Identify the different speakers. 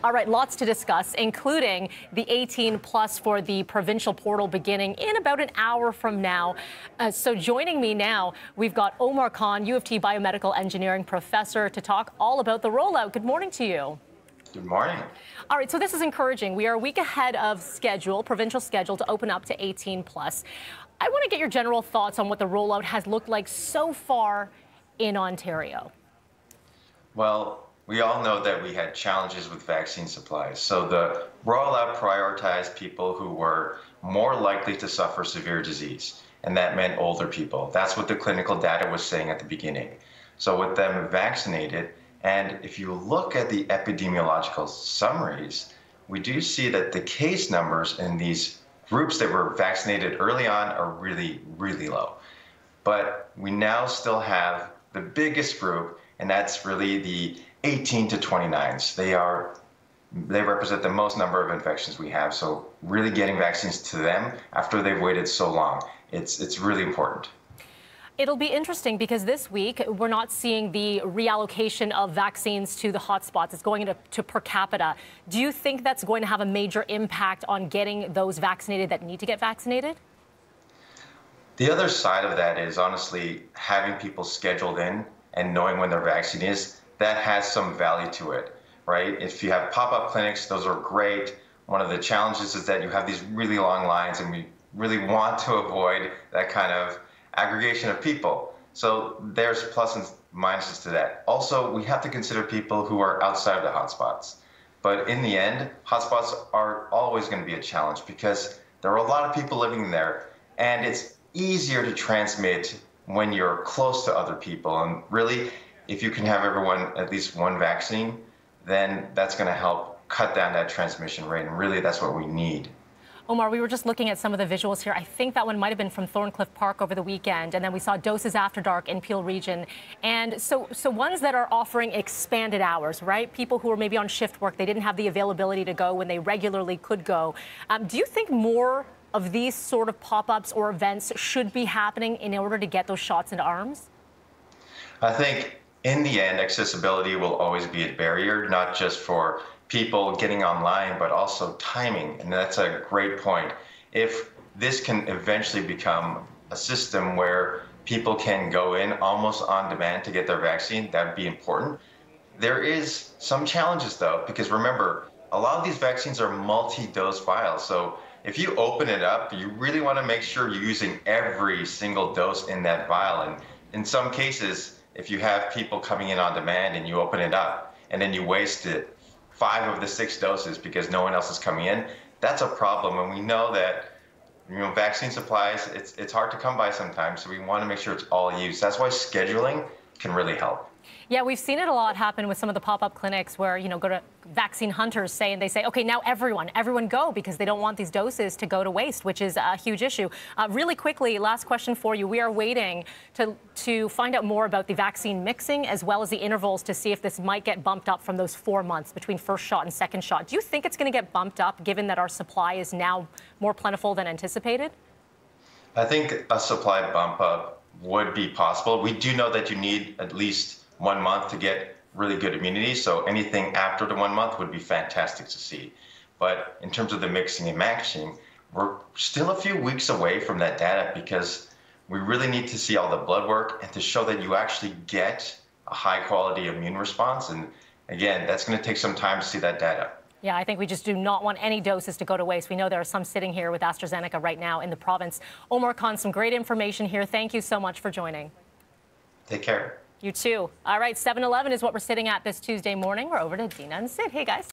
Speaker 1: All right, lots to discuss, including the 18 plus for the provincial portal beginning in about an hour from now. So joining me now, we've got Omar Khan, U of T biomedical engineering professor, to talk all about the rollout. Good morning to you.
Speaker 2: Good morning.
Speaker 1: All right, so this is encouraging. We are a week ahead of schedule, provincial schedule, to open up to 18 plus. I want to get your general thoughts on what the rollout has looked like so far in Ontario.
Speaker 2: Well, we all know that we had challenges with vaccine supplies. So the rollout prioritized people who were more likely to suffer severe disease, and that meant older people. That's what the clinical data was saying at the beginning. So with them vaccinated, and if you look at the epidemiological summaries, we do see that the case numbers in these groups that were vaccinated early on are really, really low. But we now still have the biggest group, and that's really the 18 to 29s. They represent the most number of infections we have. So really getting vaccines to them after they've waited so long, it's really important.
Speaker 1: It'll be interesting because this week we're not seeing the reallocation of vaccines to the hotspots. It's going to per capita. Do you think that's going to have a major impact on getting those vaccinated that need to get vaccinated?
Speaker 2: The other side of that is honestly having people scheduled in and knowing when their vaccine is. That has some value to it, right? If you have pop-up clinics, those are great. One of the challenges is that you have these really long lines, and we really want to avoid that kind of aggregation of people. So there's plus and minuses to that. Also, we have to consider people who are outside of the hotspots. But in the end, hotspots are always going to be a challenge because there are a lot of people living there, and it's easier to transmit when you're close to other people. And really, if you can have everyone at least one vaccine, then that's going to help cut down that transmission rate. And really, that's what we need.
Speaker 1: Omar, we were just looking at some of the visuals here. I think that one might have been from Thorncliffe Park over the weekend. And then we saw Doses After Dark in Peel Region. And so ones that are offering expanded hours, right? People who are maybe on shift work, they didn't have the availability to go when they regularly could go. Do you think more of these sort of pop-ups or events should be happening in order to get those shots into arms?
Speaker 2: I think in the end, accessibility will always be a barrier, not just for people getting online, but also timing. And that's a great point. If this can eventually become a system where people can go in almost on demand to get their vaccine, that would be important. There is some challenges though, because remember, a lot of these vaccines are multi-dose vials. So if you open it up, you really want to make sure you're using every single dose in that vial. And in some cases, if you have people coming in on demand and you open it up and then you wasted 5 of the 6 doses because no one else is coming in, that's a problem. And we know that vaccine supplies, it's hard to come by sometimes, so we want to make sure it's all used. That's why scheduling can really help.
Speaker 1: Yeah, we've seen it a lot happen with some of the pop-up clinics where, go to vaccine hunters and they say, okay, now everyone go, because they don't want these doses to go to waste, which is a huge issue. Really quickly, last question for you. We are waiting to find out more about the vaccine mixing as well as the intervals to see if this might get bumped up from those 4 months between first shot and second shot. Do you think it's going to get bumped up given that our supply is now more plentiful than anticipated?
Speaker 2: I think a supply bump up would be possible. We do know that you need at least 1 month to get really good immunity. So anything after the 1 month would be fantastic to see. But in terms of the mixing and matching, we're still a few weeks away from that data because we really need to see all the blood work and to show that you actually get a high quality immune response. And again, that's going to take some time to see that data.
Speaker 1: Yeah, I think we just do not want any doses to go to waste. We know there are some sitting here with AstraZeneca right now in the province. Omar Khan, some great information here. Thank you so much for joining.
Speaker 2: Take care.
Speaker 1: You too. All right, 7-11 is what we're sitting at this Tuesday morning. We're over to Dina and Sid. Hey, guys.